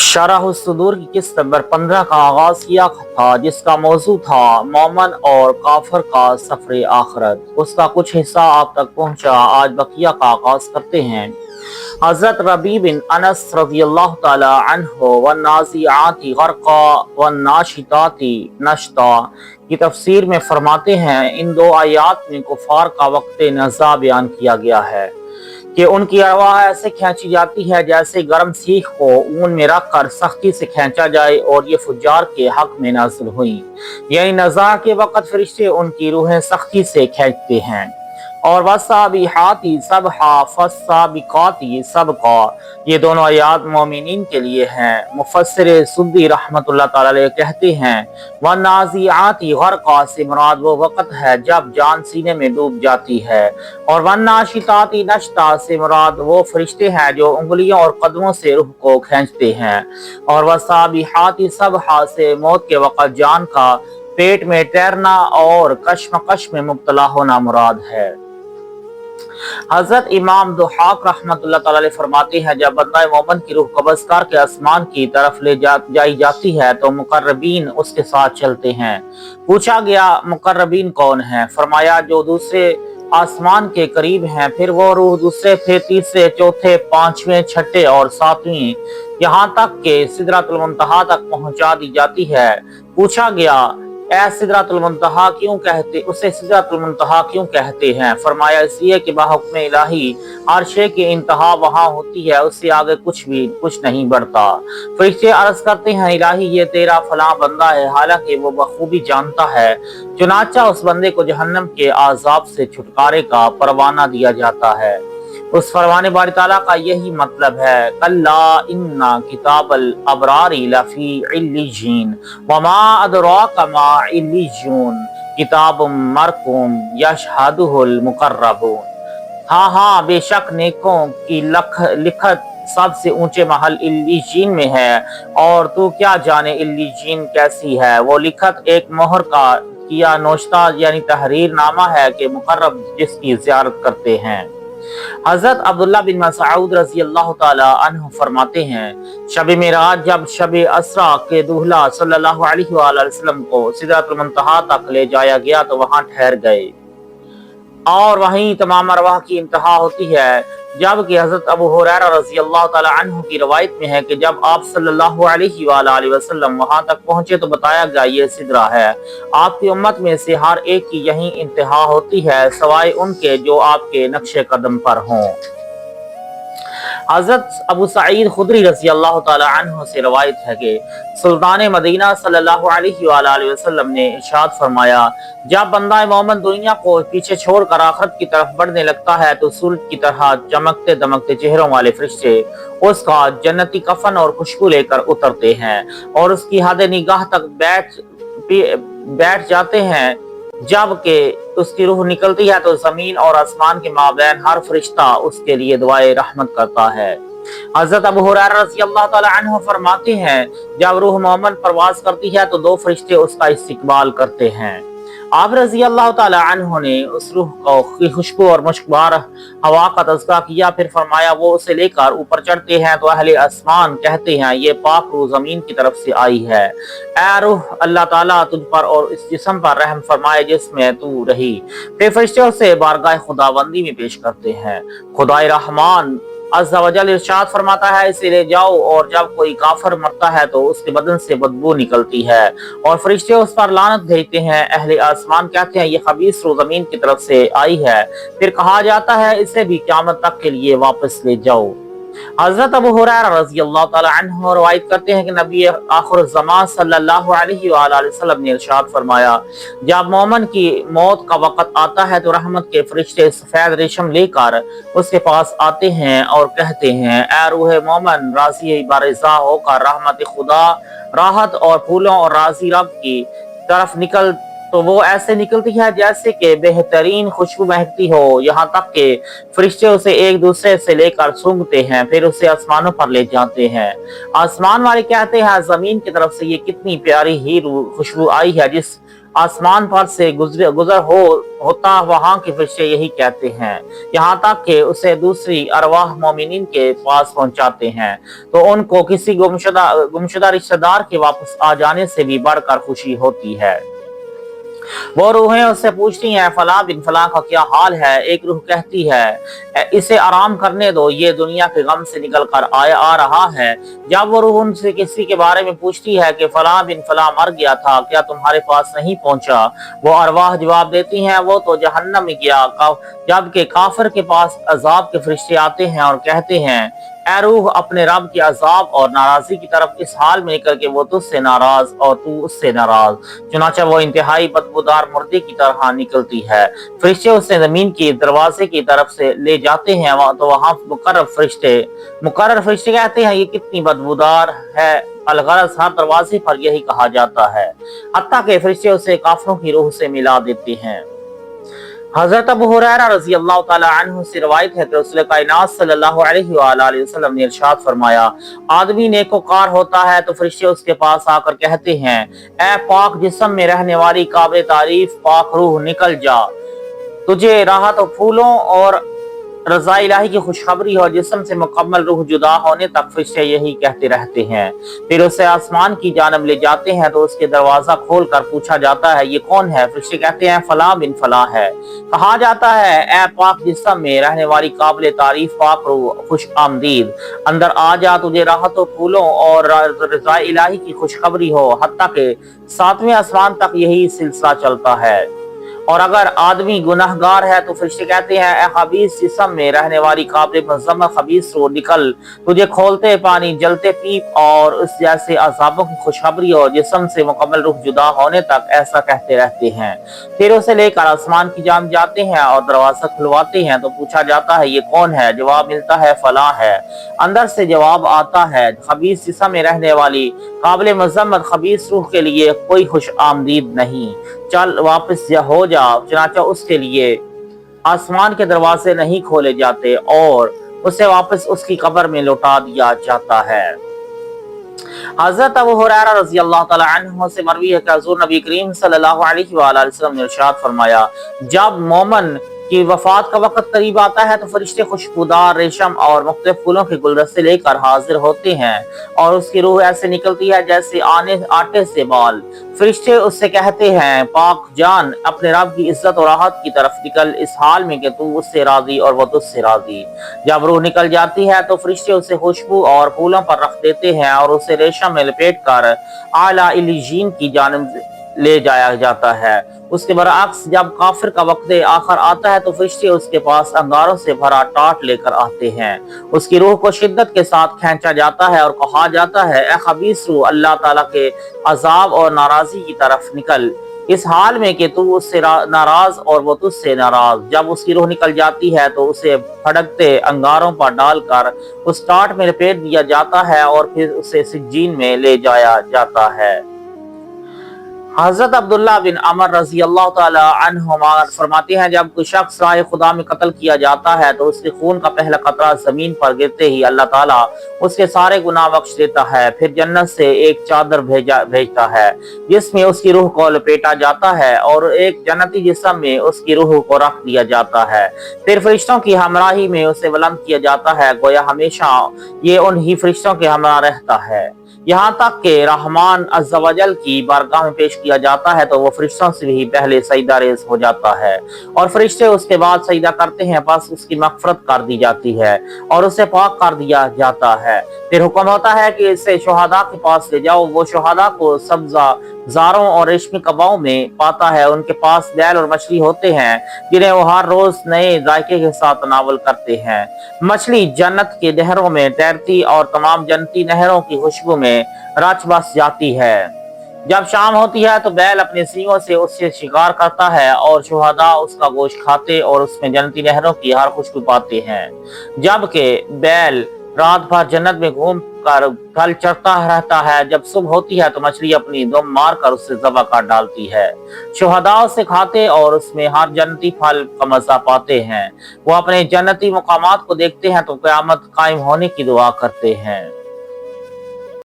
शरह सुदूर की किस्त नंबर 15 का आगाज किया था, जिसका मौजू था मोमन और काफर का सफर आखरत। उसका कुछ हिस्सा आप तक पहुंचा। आज बकिया का आगाज करते हैं। हजरत रबी बिन अनस रज़ियल्लाहु ताला अन्हु वन्नाज़िआति गरक़ा वन्नाशिताति नश्ता की तफसीर में फरमाते हैं, इन दो आयात में कुफार का वक्त नज़ा बयान किया गया है कि उनकी अरवाह ऐसे खींची जाती है जैसे गर्म सीख को ऊन में रख कर सख्ती से खींचा जाए, और ये फुज्जार के हक में नाज़िल हुई। यानी नज़ा के वक़्त फरिश्ते उनकी रूहें सख्ती से खींचते हैं। और वस्साबिहाती सबहा फस्साबिकाती सबका, ये दोनों आयात मोमिनीन के लिए हैं। मुफस्सिर सुद्दी रहमतुल्लाह ताला अलैह कहते हैं, वन्नाज़िआती गरक़ा से मुराद वो वक़्त है जब जान सीने में डूब जाती है, और वन्नाशिताती नश्ता से मुराद वो फरिश्ते हैं जो उंगलियों और कदमों से रूह को खींचते हैं, और वस्साबिहाती सबहा से मौत के वक़्त जान का पेट में तैरना और कश्मकश में मुब्तला होना मुराद है। हजरत इमाम दुहाक रहमतुल्लाह ताला अलैह फरमाते हैं, जब बंदा मोमन की रूह कब्ज़ करके आसमान की तरफ ले जाई जाती है तो मुकर्रबीन उसके साथ चलते हैं। पूछा गया, मुकर्रबीन कौन है? फरमाया, जो दूसरे आसमान के करीब हैं। फिर वो रूह दूसरे, फिर तीसरे, चौथे, पांचवें, छठे और सातवीं, यहाँ तक के सिदरतुल मुंतहा तक पहुंचा दी जाती है। पूछा गया, सिदरतुल मुंतहा क्यों कहते, उसे सिदरतुल मुंतहा क्यों कहते हैं? फरमाया, इसलिए कि बाहुक्म इलाही अर्शे की इंतहा वहां होती है, उससे आगे कुछ नहीं बढ़ता। फरिश्ते अर्ज करते हैं, इलाही ये तेरा फलां बंदा है, हालांकि वो बखूबी जानता है। चुनाचा उस बंदे को जहन्नम के आजाब से छुटकारे का परवाना दिया जाता है। उस फरमाने बारी ताला का यही मतलब है, कल्ला इन्ना किताबल अबरारी लफी इल्लीजीन वमा अदराका मा इल्लीजून किताबुम मरकूम यशहदुहुल मुकर्रबून। हाँ, बेशक नेकों की लिखत सबसे ऊंचे महल इल्लीजीन में है, और तू क्या जाने इल्लीजीन कैसी है। वो लिखत एक मोहर का किया नोश्ता यानी तहरीर नामा है कि मुकर्रब जिसकी ज़ियारत करते हैं। हजरत अब्दुल्लाह बिन मसऊद रज़ियल्लाहु ताला अन्हु फरमाते हैं, शब मेराज जब शब असरा के दूल्हा सल्लल्लाहु अलैहि वसल्लम को सिदरतुल मुंतहा तक ले जाया गया तो वहां ठहर गए, और वहीं तमाम अरवाह की इंतहा होती है। जबकि हजरत अबू हुरैरा रज़ियल्लाहु ताला अन्हु की रवायत में है कि जब आप सल्लल्लाहु अलैहि वसल्लम वहां तक पहुंचे तो बताया गया, ये सिदरा है। आपकी उम्मत में से हर एक की यही इंतहा होती है, सवाए उनके जो आपके नक्शे कदम पर हों। हजरत अबू सईद खुदरी रज़ियल्लाहु ताला अन्हु से रवायत है कि सुल्तान मदीना सल्लल्लाहु अलैहि वसल्लम ने इरशाद फरमाया, जब बंदा मोमन दुनिया को पीछे छोड़कर आखिरत की तरफ बढ़ने लगता है तो सूरज की तरह चमकते दमकते चेहरों वाले फरिश्ते उसका जन्नती कफन और खुशबू लेकर उतरते हैं और उसकी हद निगाह तक बैठ जाते हैं। जबकि उसकी रूह निकलती है तो जमीन और आसमान के माबैन हर फरिश्ता उसके लिए दुआए रहमत करता है। हजरत अबू हुरैरा रज़ियल्लाहु ताला अन्हु फरमाते हैं, जब रूह मोमन परवाज करती है तो दो फरिश्ते उसका इस्तकबाल करते हैं। आप रज़ियल्लाहु ताला अन्हु ने उस रूह को खुशबू और मुश्कबार हवा का तज़किरा किया। फिर फरमाया, वो उसे लेकर ऊपर चढ़ते हैं तो अहले आसमान कहते हैं, ये पाक रूह जमीन की तरफ से आई है। ऐ रूह, अल्लाह ताला तुझ पर और इस जिस्म पर रहम फरमाए जिसमें तू रही। फिर फरिश्ते उसे बारगाह खुदाबंदी में पेश करते हैं। खुदाए रहमान अज़्ज़ा वजल इरशाद फरमाता है, इसे ले जाओ, और जब कोई काफिर मरता है तो उसके बदन से बदबू निकलती है और फरिश्ते उस पर लानत भेजते हैं। अहले आसमान कहते हैं, ये खबीस रूह जमीन की तरफ से आई है। फिर कहा जाता है, इसे भी क़यामत तक के लिए वापस ले जाओ। हजरत अबू हुरैरा रज़ियल्लाहु ताला अन्हु रवायत करते हैं कि नबी आखिर ज़मान सल्लल्लाहु अलैहि वसल्लम ने इरशाद फरमाया, जब मोमन की मौत का वक़्त आता है तो रहमत के फरिश्ते सफेद रेशम लेकर उसके पास आते हैं और कहते हैं, ऐ रूह मोमन, राज़ी बारिज़ा होकर रहमत खुदा, राहत और फूलों और राज़ी रब की तरफ निकल, तो वो ऐसे निकलती है जैसे कि बेहतरीन खुशबू महकती हो। यहाँ तक कि फरिश्ते उसे एक दूसरे से लेकर सूंघते हैं, फिर उसे आसमानों पर ले जाते हैं। आसमान वाले कहते हैं, जमीन की तरफ से ये कितनी प्यारी ही खुशबू आई है, जिस आसमान पर से गुजर होता वहां के फरिश्ते यही कहते हैं, यहाँ तक कि उसे दूसरी अरवाह मोमिनीन के पास पहुंचाते हैं तो उनको किसी गुमशुदा रिश्तेदार के वापस आ जाने से भी बढ़कर खुशी होती है। वो रूहें उससे पूछती हैं फला बिन फला का क्या हाल है। एक रूह कहती है इसे आराम करने दो, ये दुनिया के गम से निकल कर आ रहा है। जब वो रूह उनसे किसी के बारे में पूछती है कि फला बिन फला मर गया था, क्या तुम्हारे पास नहीं पहुंचा, वो अरवाह जवाब देती हैं वो तो जहन्नम में गया। जबकि काफिर के पास अजाब के फरिश्ते आते हैं और कहते हैं ए रूह अपने रब के अजाब और नाराजगी की तरफ इस हाल में निकल के वो तुझसे नाराज और तू उससे नाराज। चुनाचा वो इंतहाई बदबूदार मुर्दे की तरह निकलती है। फरिश्ते उसे जमीन के दरवाजे की तरफ से ले जाते हैं तो वहां मुकर्रर फरिश्ते कहते हैं ये कितनी बदबूदार है। अलगरज हर दरवाजे पर यही कहा जाता है, हत्ता के फरिश्ते उसे काफिरों की रूह से मिला देते हैं। हजरत अबू हुरैरा रज़ी अल्लाह ताला अन्हु से रवायत है कि रसूल कायनात सल्लल्लाहु अलैहि वसल्लम ने इरशाद फरमाया, आदमी नेकोकार होता है तो फरिश्ते उसके पास आकर कहते हैं ए पाक जिस्म में रहने वाली काबिल तारीफ पाक रूह निकल जा, तुझे राहत और फूलों और रज़ा इलाही की खुशखबरी और जिस्म से मुकम्मल रूह जुदा होने तक फरिश्ते यही कहते रहते हैं। फिर उसे आसमान की जानब ले जाते हैं तो उसके दरवाजा खोल कर पूछा जाता है ये कौन है। फरिश्ते कहते हैं फला बिन फला है। कहा जाता है ए पाक जिस्म में रहने वाली काबिल तारीफ पाक रूह खुश आमदीद, अंदर आ जा, तुझे राहत और फूलों और रज़ा इलाही की खुशखबरी हो। हत्ता के 7वें आसमान तक यही सिलसिला चलता है। और अगर आदमी गुनाहगार है तो फरिश्ते कहते हैं ए खबीस जिस्म में रहने वाली काबिल मुज़म्मल खबीस रूह निकल, तुझे खोलते पानी जलते पीप और उस जैसे अजाबों की खुशखबरी और जिस्म से मुकम्मल रूह जुदा होने तक ऐसा कहते रहते हैं। फिर उसे लेकर आसमान की जाम जाते हैं और दरवाजा खुलवाते हैं तो पूछा जाता है ये कौन है। जवाब मिलता है फला है। अंदर से जवाब आता है खबीस जिस्म में रहने वाली काबिल मुज़म्मल खबीस रूह के लिए कोई खुश आमदीद नहीं, चल वापस हो जा। चुनाचा उसके लिए आसमान के दरवाजे नहीं खोले जाते और उसे वापस उसकी कब्र में लौटा दिया जाता है। हज़रत अबू हुरैरा रज़ी अल्लाह ताला अन्हु से मरवी है कि हुज़ूर नबी करीम सल्लल्लाहु अलैहि वसल्लम ने इरशाद फरमाया जब मोमन की वफात का वक्त करीब आता है तो फरिश्ते खुशबूदार रेशम और मुख्तलिफ फूलों के गुलदस्ते लेकर हाजिर होते हैं और उसकी रूह ऐसे निकलती है जैसे आटे से बाल। फरिश्ते उससे कहते हैं पाक जान अपने रब की इज्जत और राहत की तरफ निकल इस हाल में कि तू उससे राजी और वो तुझसे राजी। जब रूह निकल जाती है तो फरिश्ते उसे खुशबू और फूलों पर रख देते हैं और उसे रेशम में लपेट कर आला इलीजीन की जानिब ले जाया जाता है। उसके बरअक्स जब काफिर का वक्त आखिर आता है तो फरिश्ते उसके पास अंगारों से भरा टाट लेकर आते हैं। उसकी रूह को शिद्दत के साथ खींचा जाता है और कहा जाता है ए खबीस रूह अल्लाह ताला के अजाब और नाराजी की तरफ निकल इस हाल में कि तू उससे नाराज और वो तुझसे नाराज। जब उसकी रूह निकल जाती है तो उसे फड़कते अंगारों पर डालकर उस टाट में लपेट दिया जाता है और फिर उसे सिज्जीन में ले जाया जाता है। हजरत अब्दुल्ला बिन अमर रजी अल्लाह ताला अन्हुमा फरमाते हैं जब कोई शख्स राह खुदा में कत्ल किया जाता है तो उसके खून का पहला कतरा जमीन पर गिरते ही अल्लाह ताला उसके सारे गुनाह बख्श देता है। फिर जन्नत से एक चादर भेजता है जिसमें उसकी रूह को लपेटा जाता है और एक जन्नती जिस्म में उसकी रूह को रख दिया जाता है। फिर फरिश्तों की हमराही में उसे बुलंद किया जाता है गोया हमेशा ये उन्हीं फरिश्तों के हमरा रहता है, यहाँ तक कि रहमान अज़्ज़ा वजल की बारगाह में पेश किया जाता है तो वो फरिश्तों से भी पहले सजदा रेज़ हो जाता है और फरिश्ते उसके बाद सजदा करते हैं, बस उसकी मग़फ़िरत कर दी जाती है और उसे पाक कर दिया जाता है। फिर हुक्म होता है कि इसे शुहदा के पास ले जाओ। वो शुहदा को सब्जा जारों और रेशमी कबाओं में पाता है। उनके पास बैल और मछली होते हैं जिन्हें वो हर रोज नए जायके के साथ तनावल करते हैं। मछली जन्नत के नहरों में तैरती और तमाम जन्नती नहरों की खुशबू में रच बस जाती है। जब शाम होती है तो बैल अपने सींगों से उससे शिकार करता है और शुहदा उसका गोश्त खाते और उसमें जन्नती नहरों की हर खुशबू पाते हैं। जबकि बैल रात भर जन्नत में घूम कर फल चढ़ता रहता है। जब सुबह होती है तो मछली अपनी दुम मार कर उससे ज़बह कर डालती है। शुहदा उसे खाते और उसमें हर जन्नती फल का मजा पाते हैं। वो अपने जन्नती मुकामात को देखते हैं तो क़यामत कायम होने की दुआ करते हैं।